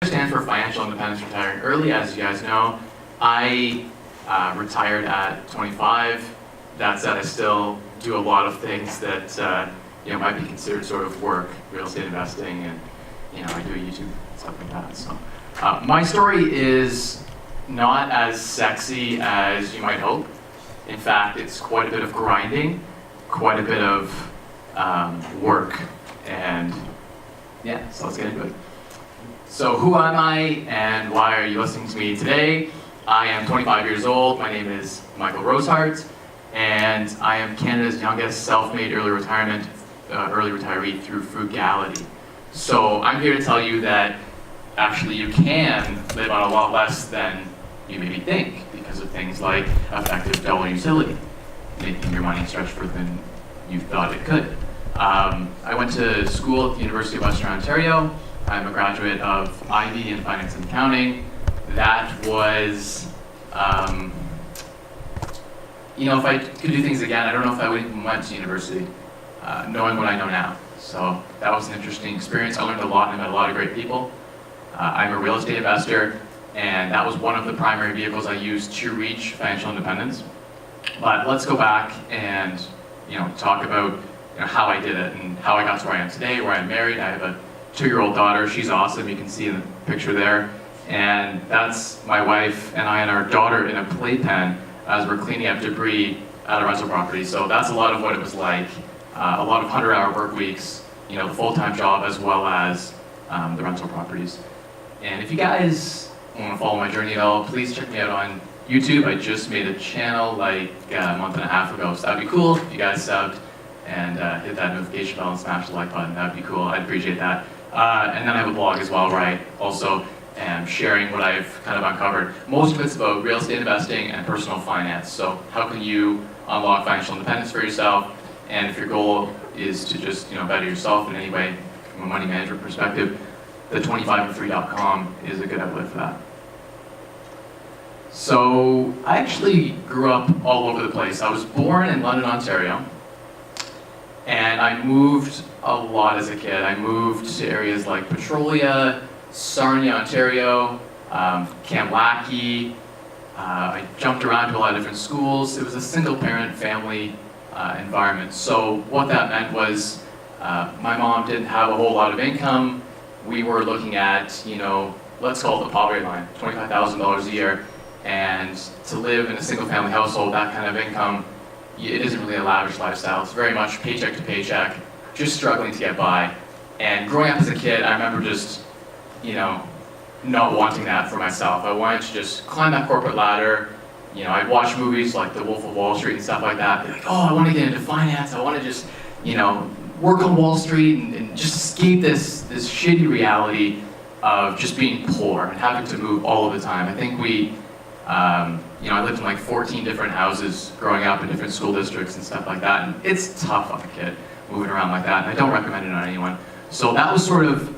Stand for Financial Independence Retiring Early. As you guys know, I retired at 25. That said, I still do a lot of things that might be considered sort of work, real estate investing, and I do YouTube stuff like that. So my story is not as sexy as you might hope. In fact, it's quite a bit of grinding, quite a bit of work, and yeah, so let's get into it. So who am I and why are you listening to me today? I am 25 years old. My name is Michael Rosehart, and I am Canada's youngest self-made early retiree through frugality. So I'm here to tell you that actually you can live on a lot less than you maybe think because of things like effective double utility, making your money stretch further than you thought it could. I went to school at the University of Western Ontario. I'm a graduate of IB in Finance and Accounting. That was, if I could do things again, I don't know if I would even went to university, knowing what I know now. So that was an interesting experience. I learned a lot and I met a lot of great people. I'm a real estate investor, and that was one of the primary vehicles I used to reach financial independence. But let's go back and talk about how I did it and how I got to where I am today, where I'm married. I have a 2-year-old daughter. She's awesome. You can see in the picture there. And that's my wife and I and our daughter in a playpen as we're cleaning up debris at a rental property. So that's a lot of what it was like. A lot of 100-hour work weeks, the full-time job as well as the rental properties. And if you guys want to follow my journey at all, please check me out on YouTube. I just made a channel like a month and a half ago. So that'd be cool if you guys subbed and hit that notification bell and smash the like button. That'd be cool. I'd appreciate that. And then I have a blog as well where I also am sharing what I've kind of uncovered. Most of it's about real estate investing and personal finance. So how can you unlock financial independence for yourself? And if your goal is to just better yourself in any way from a money management perspective, the 25andfree.com is a good outlet for that. So I actually grew up all over the place. I was born in London, Ontario, and I moved a lot as a kid. I moved to areas like Petrolia, Sarnia, Ontario, Kamlaki. I jumped around to a lot of different schools. It was a single-parent family environment. So what that meant was my mom didn't have a whole lot of income. We were looking at, let's call it the poverty line, $25,000 a year. And to live in a single-family household, that kind of income, it isn't really a lavish lifestyle. It's very much paycheck to paycheck, just struggling to get by. And growing up as a kid, I remember just, not wanting that for myself. I wanted to just climb that corporate ladder. I'd watch movies like The Wolf of Wall Street and stuff like that. Be like, oh, I want to get into finance. I want to just, work on Wall Street and just escape this shitty reality of just being poor and having to move all of the time. I think I lived in like 14 different houses growing up in different school districts and stuff like that. And it's tough on a kid moving around like that. And I don't recommend it on anyone. So that was sort of,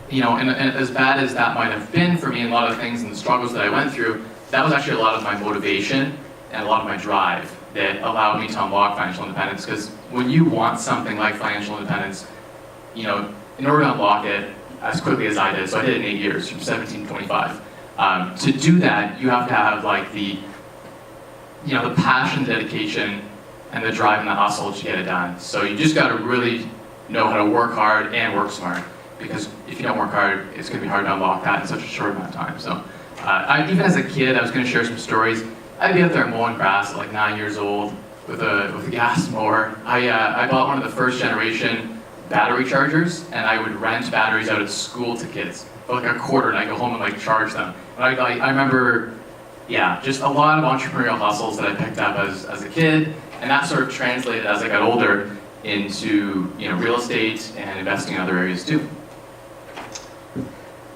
and as bad as that might have been for me and a lot of things and the struggles that I went through, that was actually a lot of my motivation and a lot of my drive that allowed me to unlock financial independence. Because when you want something like financial independence, in order to unlock it as quickly as I did, so I did it in 8 years, from 17 to 25. To do that, you have to have like the passion, dedication, and the drive and the hustle to get it done. So you just got to really know how to work hard and work smart. Because if you don't work hard, it's going to be hard to unlock that in such a short amount of time. So even as a kid, I was going to share some stories. I'd be out there mowing grass at like 9 years old with a gas mower. I bought one of the first generation battery chargers, and I would rent batteries out at school to kids for like a quarter, and I'd go home and charge them. And I remember, just a lot of entrepreneurial hustles that I picked up as a kid, and that sort of translated as I got older into real estate and investing in other areas too.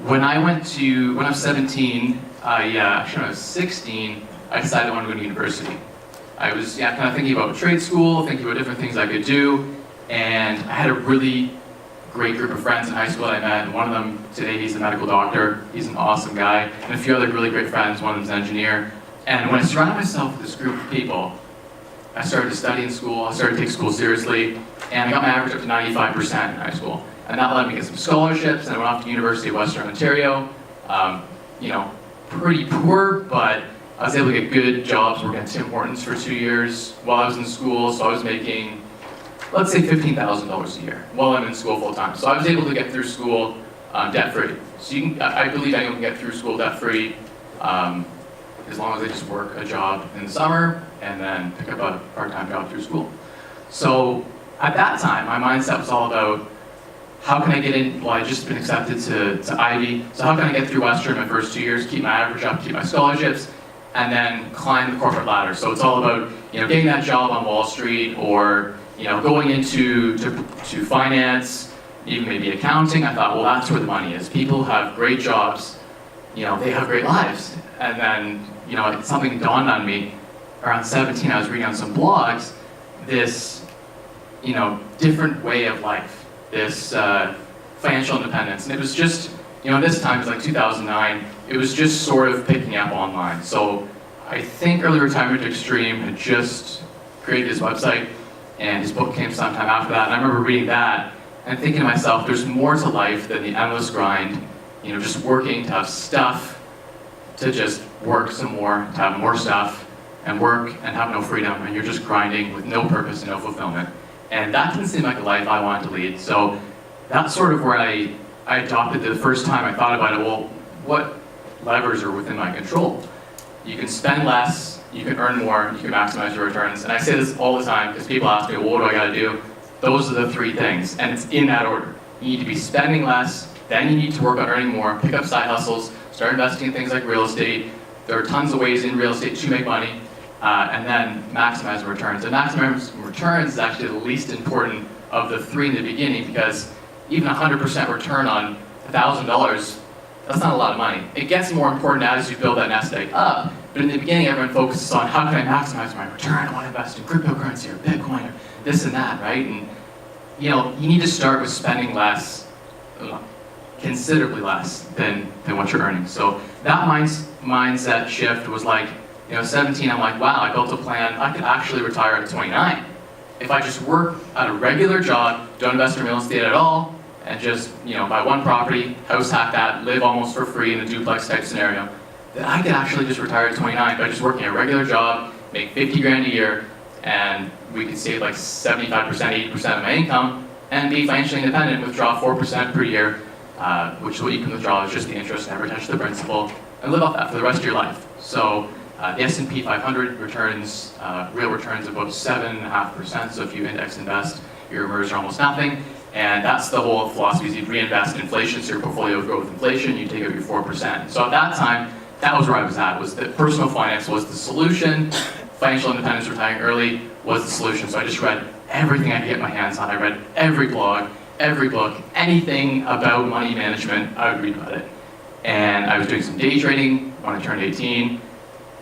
When I was 17, when I was 16, I decided I wanted to go to university. I was kind of thinking about trade school, thinking about different things I could do, and I had a really great group of friends in high school that I met, and one of them today, he's a medical doctor. He's an awesome guy, and a few other really great friends. One of them's an engineer. And when I surrounded myself with this group of people, I started to study in school. I started to take school seriously, and I got my average up to 95% in high school. and that let me get some scholarships, and I went off to University of Western Ontario. Pretty poor, but I was able to get good jobs working at Tim Hortons for 2 years while I was in school, so I was making, let's say $15,000 a year while I'm in school full time. So I was able to get through school debt-free. So I believe anyone can get through school debt-free as long as they just work a job in the summer and then pick up a part-time job through school. So at that time, my mindset was all about, how can I get in? Well, I'd just been accepted to Ivy, so how can I get through Western my first 2 years, keep my average up, keep my scholarships, and then climb the corporate ladder. So it's all about getting that job on Wall Street, or going into finance, even maybe accounting. I thought, well, that's where the money is. People have great jobs, they have great lives. And then something dawned on me. Around 17, I was reading on some blogs this different way of life. This financial independence, and it was just, this time it was like 2009, it was just sort of picking up online. So I think Early Retirement Extreme had just created his website, and his book came sometime after that, and I remember reading that and thinking to myself, there's more to life than the endless grind, just working to have stuff, to just work some more, to have more stuff, and work and have no freedom, and you're just grinding with no purpose and no fulfillment. And that didn't seem like a life I wanted to lead. So that's sort of where I adopted the first time I thought about it. Well, what levers are within my control? You can spend less, you can earn more, you can maximize your returns. And I say this all the time because people ask me, well, what do I got to do? Those are the three things, and it's in that order. You need to be spending less, then you need to work on earning more, pick up side hustles, start investing in things like real estate. There are tons of ways in real estate to make money. And then maximize returns. And maximizing returns is actually the least important of the three in the beginning, because even 100% return on $1,000, that's not a lot of money. It gets more important as you build that nest egg up, but in the beginning everyone focuses on, how can I maximize my return? I want to invest in cryptocurrency or Bitcoin or this and that, right? And you need to start with spending less, considerably less than what you're earning. So that mindset shift was like, 17, I'm like, wow, I built a plan. I could actually retire at 29. If I just work at a regular job, don't invest in real estate at all, and just, buy one property, house hack that, live almost for free in a duplex type scenario, then I could actually just retire at 29 by just working a regular job, make 50 grand a year, and we could save like 75%, 80% of my income, and be financially independent, withdraw 4% per year, which is what you can withdraw, is just the interest, never touch the principal, and live off that for the rest of your life. So the S&P 500 returns, real returns of about 7.5%, so if you index invest, your returns are almost nothing, and that's the whole philosophy, is you reinvest inflation, so your portfolio will grow with inflation, you take out your 4%. So at that time, that was where I was at, was that personal finance was the solution, financial independence, retiring early was the solution. So I just read everything I could get my hands on. I read every blog, every book, anything about money management, I would read about it. And I was doing some day trading when I turned 18,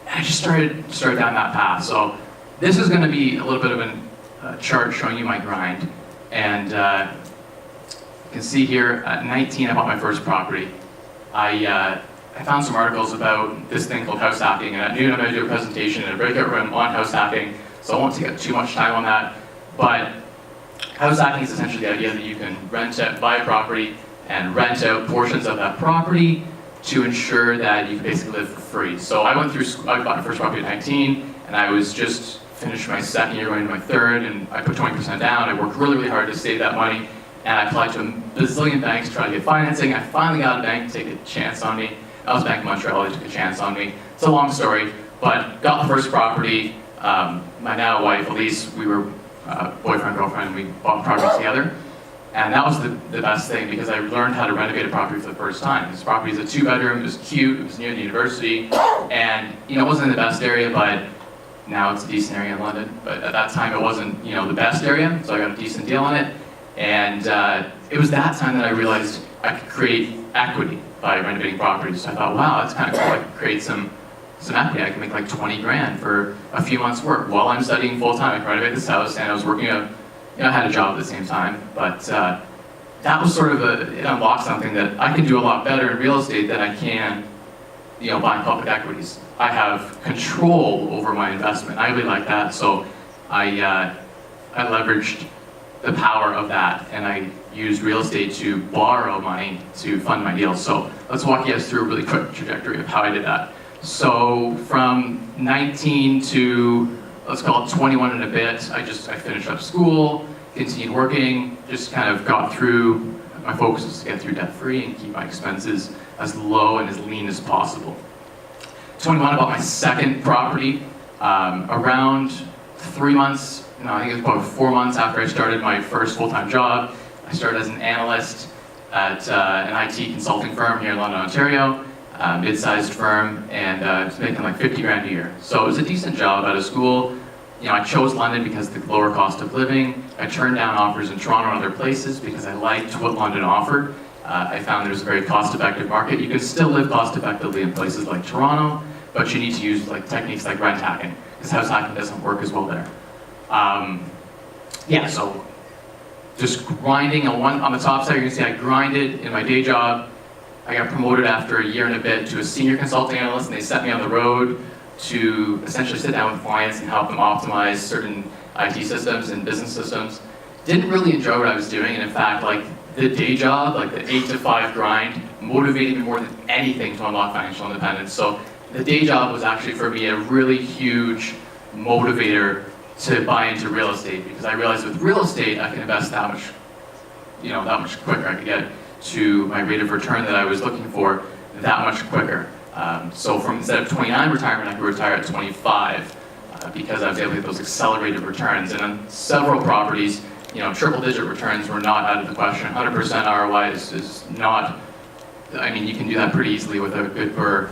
and I just started down that path. So this is going to be a little bit of a chart showing you my grind. And you can see here at 19, I bought my first property. I found some articles about this thing called house hacking, and I knew I'm going to do a presentation in a breakout room on house hacking, so I won't take up too much time on that. But house hacking is essentially the idea that you can buy a property and rent out portions of that property to ensure that you can basically live for free. So I went through school, I bought my first property at 19, and I was just finished my second year, going into my third, and I put 20% down. I worked really, really hard to save that money, and I applied to a bazillion banks to try to get financing. I finally got a bank to take a chance on me. I was Bank of Montreal, they took a chance on me. It's a long story, but got the first property. My now wife, Elise, we were boyfriend, girlfriend, we bought the property together. And that was the best thing, because I learned how to renovate a property for the first time. This property is a 2-bedroom, it was cute, it was near the university, and it wasn't in the best area, but now it's a decent area in London. But at that time it wasn't the best area, so I got a decent deal on it. And it was that time that I realized I could create equity by renovating properties. So I thought, wow, that's kind of cool. I could create some equity. I can make like 20 grand for a few months' work while I'm studying full time. I could renovate this house, and I was working I had a job at the same time. But that was sort of it unlocked something that I can do a lot better in real estate than I can, buying public equities. I have control over my investment. I really like that. So I leveraged the power of that, and I used real estate to borrow money to fund my deals. So let's walk you guys through a really quick trajectory of how I did that. So from 19 to, let's call it 21 and a bit, I finished up school, continued working, just kind of got through. My focus was to get through debt-free and keep my expenses as low and as lean as possible. 21, I bought my second property around 3 months, no, I think it was about 4 months after I started my first full-time job. I started as an analyst at an IT consulting firm here in London, Ontario, mid-sized firm, and I was making like 50 grand a year. So it was a decent job out of school. I chose London because of the lower cost of living. I turned down offers in Toronto and other places because I liked what London offered. I found there was a very cost-effective market. You can still live cost-effectively in places like Toronto, but you need to use techniques like rent hacking, because house hacking doesn't work as well there. So just grinding on the top side, you can see I grinded in my day job. I got promoted after a year and a bit to a senior consulting analyst, and they set me on the road to essentially sit down with clients and help them optimize certain IT systems and business systems. Didn't really enjoy what I was doing, and in fact, the day job, the 8 to 5 grind, motivated me more than anything to unlock financial independence. So the day job was actually for me a really huge motivator to buy into real estate, because I realized with real estate I can invest that much quicker. I could get to my rate of return that I was looking for that much quicker. So instead of 29 retirement, I could retire at 25 because I was able to get those accelerated returns. And on several properties, triple-digit returns were not out of the question. 100% ROI is not. You can do that pretty easily with a good BRRRR.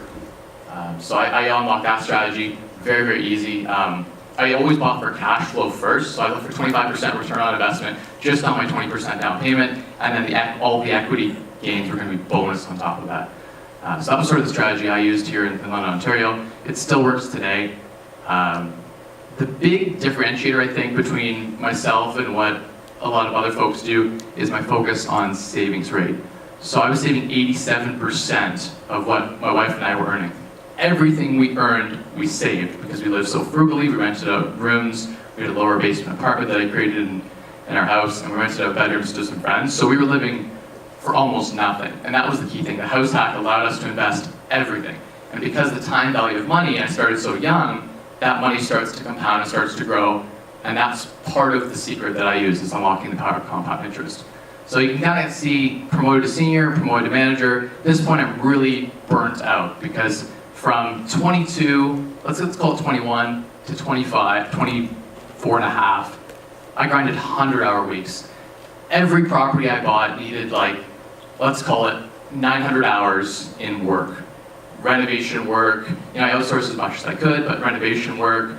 So I unlocked that strategy very, very easy. I always bought for cash flow first, so I looked for 25% return on investment just on my 20% down payment, and then all the equity gains were going to be bonus on top of that. So that was sort of the strategy I used here in London, Ontario. It still works today. The big differentiator, I think, between myself and what a lot of other folks do is my focus on savings rate. So I was saving 87% of what my wife and I were earning. Everything we earned, we saved, because we lived so frugally. We rented out rooms. We had a lower basement apartment that I created in our house, and we rented out bedrooms to some friends. So we were living for almost nothing, and that was the key thing. The house hack allowed us to invest everything. And because the time value of money, I started so young, that money starts to compound and starts to grow, and that's part of the secret that I use, is unlocking the power of compound interest. So you can kind of see promoted to senior, promoted to manager. At this point, I'm really burnt out, because from 22, let's call it 21 to 25, 24 and a half, I grinded 100-hour weeks. Every property I bought needed let's call it 900 hours in work. Renovation work, I outsourced as much as I could, but renovation work,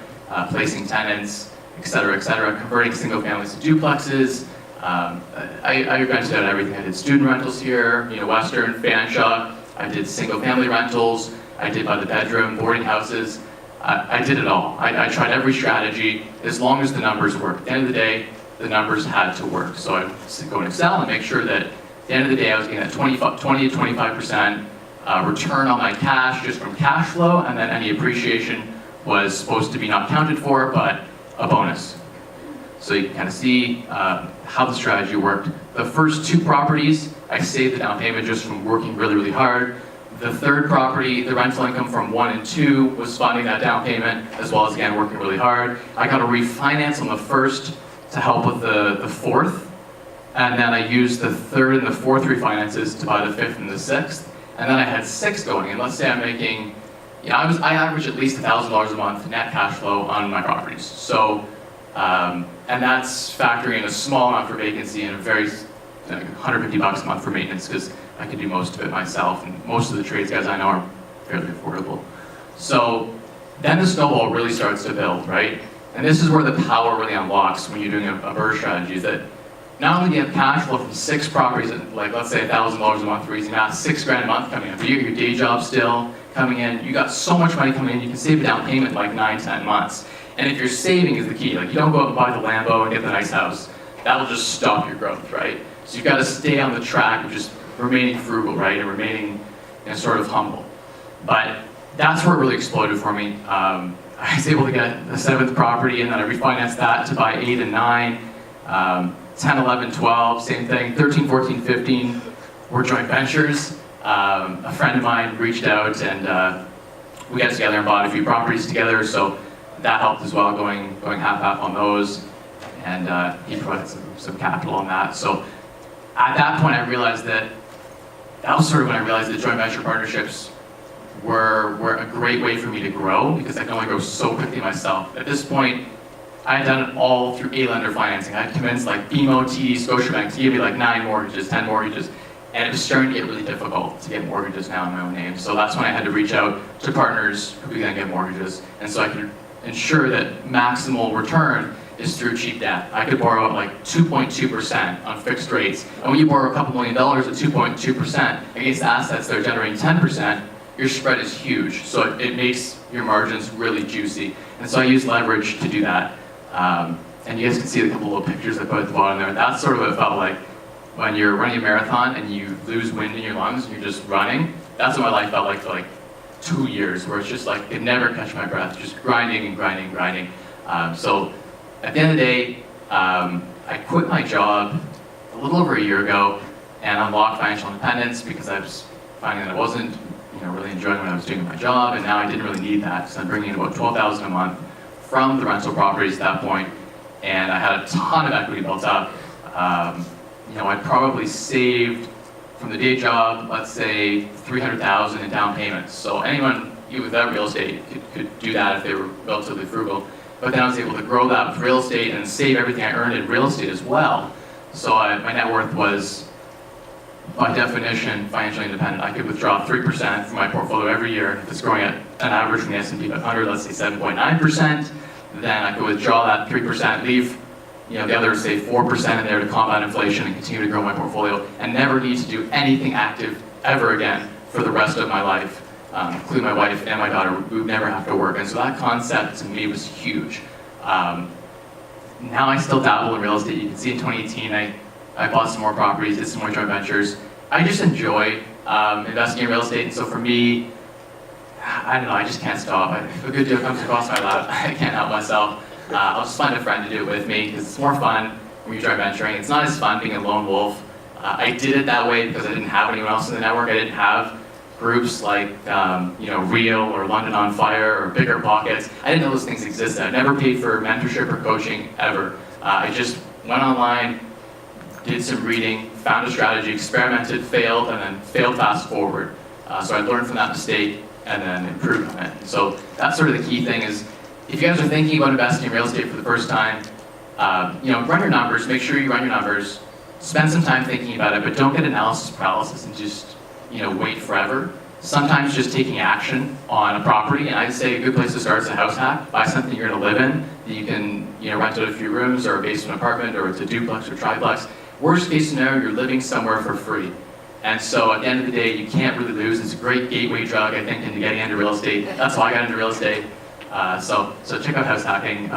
placing tenants, et cetera, converting single families to duplexes. I rented out everything. I did student rentals here, Western, Fanshawe. I did single family rentals. I did by the bedroom, boarding houses. I did it all. I tried every strategy as long as the numbers worked. At the end of the day, the numbers had to work. So I would go in Excel and make sure that at the end of the day I was getting that 20 to 25% return on my cash just from cash flow, and then any appreciation was supposed to be not counted for, but a bonus. So you can kind of see how the strategy worked. The first 2 properties, I saved the down payment just from working really, really hard. The third property, the rental income from 1 and 2 was funding that down payment, as well as, again, working really hard. I got a refinance on the first to help with the fourth, and then I used the third and the fourth refinances to buy the fifth and the sixth, and then I had 6 going. And let's say I'm making, I average at least $1,000 a month net cash flow on my properties. So, and that's factoring in a small amount for vacancy and a very $150 a month for maintenance, because I could do most of it myself, and most of the trades guys I know are fairly affordable. So then the snowball really starts to build, right? And this is where the power really unlocks when you're doing a BRRRR strategy, is that not only do you have cash flow from 6 properties, let's say $1,000 a month for easy math, $6,000 a month coming in, but you get your day job still coming in, you got so much money coming in, you can save a down payment in 9-10 months. And if your saving is the key, you don't go out and buy the Lambo and get the nice house, that'll just stop your growth, right? So you've got to stay on the track of just remaining frugal, right, and remaining sort of humble. But that's where it really exploded for me. I was able to get a 7th property, and then I refinanced that to buy 8 and 9. 10, 11, 12, same thing. 13, 14, 15 were joint ventures. A friend of mine reached out and we got together and bought a few properties together, so that helped as well, going half-half on those. And he provided some capital on that. So at that point, I realized that was sort of when I realized that joint venture partnerships were a great way for me to grow, because I can only grow so quickly myself. At this point, I had done it all through A-lender financing. I had convinced like BMO, TD, Scotiabank to give me like 9 mortgages, 10 mortgages, and it was starting to get really difficult to get mortgages now in my own name. So that's when I had to reach out to partners who could then get mortgages, and so I could ensure that maximal return is through cheap debt. I could borrow at like 2.2% on fixed rates, and when you borrow a couple $1 million at 2.2% against assets that are generating 10%, your spread is huge. So it makes your margins really juicy. And so I use leverage to do that. And you guys can see a couple little pictures I put at the bottom there. That's sort of what it felt like when you're running a marathon and you lose wind in your lungs and you're just running. That's what my life felt like for like 2 years, where it's just like, it never catch my breath, just grinding and grinding and grinding. So at the end of the day, I quit my job a little over a year ago and unlocked financial independence, because I was finding that I wasn't really enjoying what I was doing in my job, and now I didn't really need that, so I'm bringing in about $12,000 a month from the rental properties at that point, and I had a ton of equity built up. I'd probably saved from the day job, let's say $300,000 in down payments. So anyone without real estate could do that if they were relatively frugal. But then I was able to grow that with real estate and save everything I earned in real estate as well. So my net worth was, by definition, financially independent. I could withdraw 3% from my portfolio every year. If it's growing at an average from the S&P 500, let's say 7.9%, then I could withdraw that 3%, leave the other, say, 4% in there to combat inflation and continue to grow my portfolio, and never need to do anything active ever again for the rest of my life, including my wife and my daughter. We would never have to work. And so that concept to me was huge. Now I still dabble in real estate. You can see in 2018, I bought some more properties, did some more joint ventures. I just enjoy investing in real estate, and so for me, I don't know, I just can't stop. If a good deal comes across my lap, I can't help myself. I'll just find a friend to do it with me, because it's more fun when you're joint venturing. It's not as fun being a lone wolf. I did it that way because I didn't have anyone else in the network. I didn't have groups like Real or London on Fire or Bigger Pockets. I didn't know those things existed. I never paid for mentorship or coaching ever. I just went online, did some reading, found a strategy, experimented, failed, and then failed fast forward. So I learned from that mistake and then improved on it. So that's sort of the key thing is, if you guys are thinking about investing in real estate for the first time, run your numbers, make sure you run your numbers, spend some time thinking about it, but don't get analysis paralysis and just wait forever. Sometimes just taking action on a property, and I'd say a good place to start is a house hack. Buy something you're gonna live in, that you can rent out a few rooms, or a basement apartment, or it's a duplex or triplex. Worst case scenario, you're living somewhere for free. And so at the end of the day, you can't really lose. It's a great gateway drug, I think, into getting into real estate. That's how I got into real estate. So check out house hacking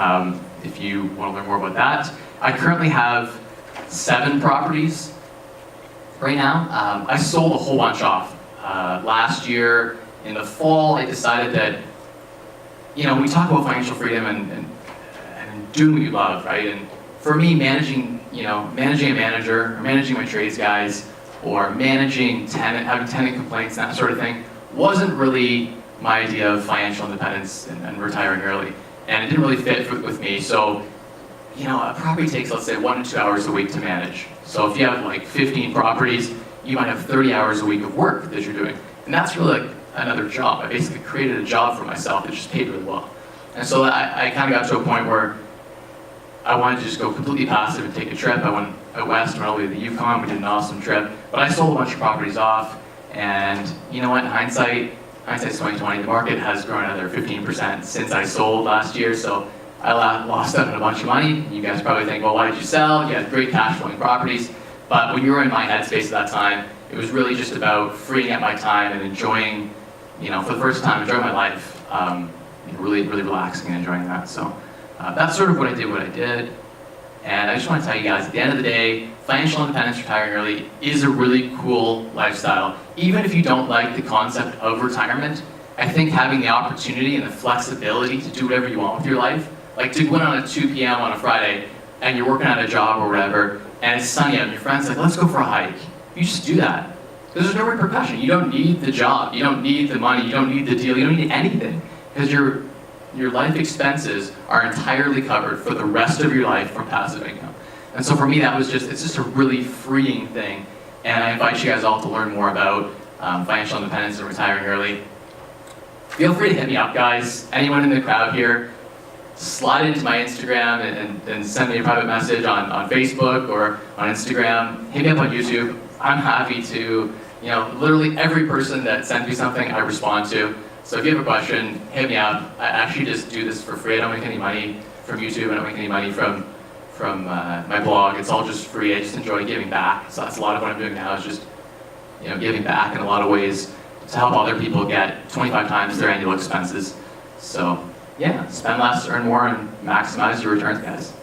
if you want to learn more about that. I currently have 7 properties right now. I sold a whole bunch off. Last year in the fall, I decided that, we talk about financial freedom and doing what you love, right? And for me, managing a manager, or managing my trades guys, or having tenant complaints, that sort of thing, wasn't really my idea of financial independence and retiring early. And it didn't really fit with me. So, a property takes, let's say, 1 to 2 hours a week to manage. So if you have like 15 properties, you might have 30 hours a week of work that you're doing. And that's really like another job. I basically created a job for myself that just paid really well. And so I kind of got to a point where I wanted to just go completely passive and take a trip. I went out west, went all the way to the Yukon. We did an awesome trip. But I sold a bunch of properties off. And you know what, in hindsight's 2020. The market has grown another 15% since I sold last year. So I lost out on a bunch of money. You guys probably think, well, why did you sell? You had great cash flowing properties. But when you were in my headspace at that time, it was really just about freeing up my time and enjoying, for the first time, enjoying my life. Really, really relaxing and enjoying that. So that's sort of what I did. And I just want to tell you guys, at the end of the day, financial independence, retiring early, is a really cool lifestyle. Even if you don't like the concept of retirement, I think having the opportunity and the flexibility to do whatever you want with your life, like to go in on a 2 p.m. on a Friday and you're working at a job or whatever, and it's sunny out, and your friend's like, let's go for a hike. You just do that. Because there's no repercussion. You don't need the job, you don't need the money, you don't need the deal, you don't need anything. Because your life expenses are entirely covered for the rest of your life from passive income. And so for me, it's just a really freeing thing. And I invite you guys all to learn more about financial independence and retiring early. Feel free to hit me up, guys. Anyone in the crowd here, slide into my Instagram and send me a private message on Facebook or on Instagram. Hit me up on YouTube. I'm happy to, literally every person that sends me something, I respond to. So if you have a question, hit me up. I actually just do this for free. I don't make any money from YouTube. I don't make any money from my blog. It's all just free. I just enjoy giving back. So that's a lot of what I'm doing now is just, giving back in a lot of ways to help other people get 25 times their annual expenses. So yeah, spend less, earn more, and maximize your returns, guys.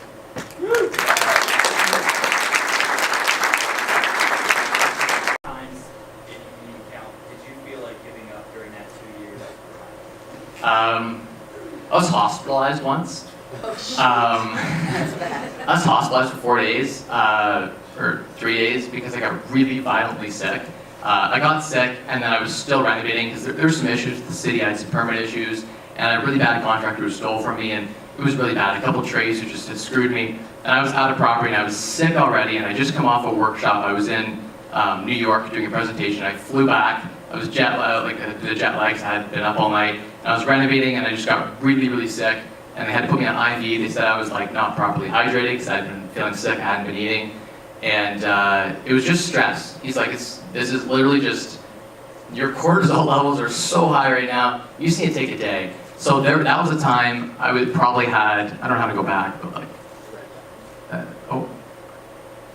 Times in the account did you feel like giving up during that 2 years? I was hospitalized once. I was hospitalized for 4 days, or 3 days, because I got really violently sick. I got sick, and then I was still renovating, because there were some issues with the city. I had some permit issues, and a really bad contractor who stole from me, and it was really bad. A couple of trades who just had screwed me, and I was out of property, and I was sick already, and I just come off a workshop. I was in New York doing a presentation. I flew back. I was jet lagged, I had been up all night, and I was renovating, and I just got really, really sick. And they had to put me on IV. They said I was not properly hydrated because I had been feeling sick, I hadn't been eating. And it was just stress. He's like, this is literally just, your cortisol levels are so high right now, you just need to take a day. So that was a time I would probably had, I don't know how to go back, but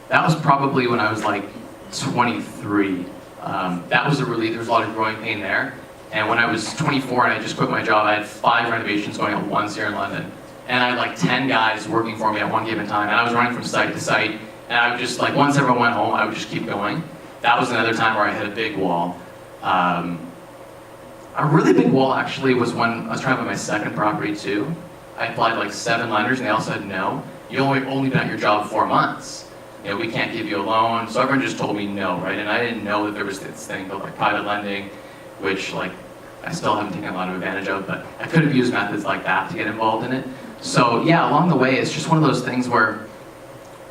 that was probably when I was 23. That was there was a lot of growing pain there. And when I was 24 and I just quit my job, I had 5 renovations going at once here in London. And I had 10 guys working for me at one given time. And I was running from site to site. And I would just, once everyone went home, I would just keep going. That was another time where I hit a big wall. A really big wall actually was when I was trying to buy my second property too. I applied 7 lenders and they all said no. You only been at your job 4 months. We can't give you a loan. So everyone just told me no, right? And I didn't know that there was this thing called private lending, which I still haven't taken a lot of advantage of, but I could have used methods like that to get involved in it. So yeah, along the way, it's just one of those things where,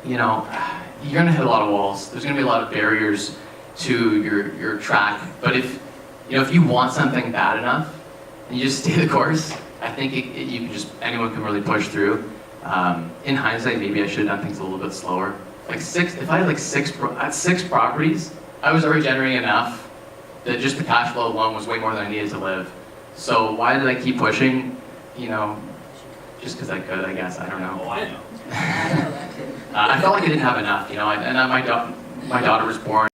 you're gonna hit a lot of walls. There's gonna be a lot of barriers to your track. But if you want something bad enough, and you just stay the course, I think anyone can really push through. In hindsight, maybe I should have done things a little bit slower. If I had 6 properties, I was already generating enough that just the cash flow alone was way more than I needed to live. So why did I keep pushing? Just because I could, I guess. I don't know. Oh, I know. I felt like I didn't have enough, and my daughter was born.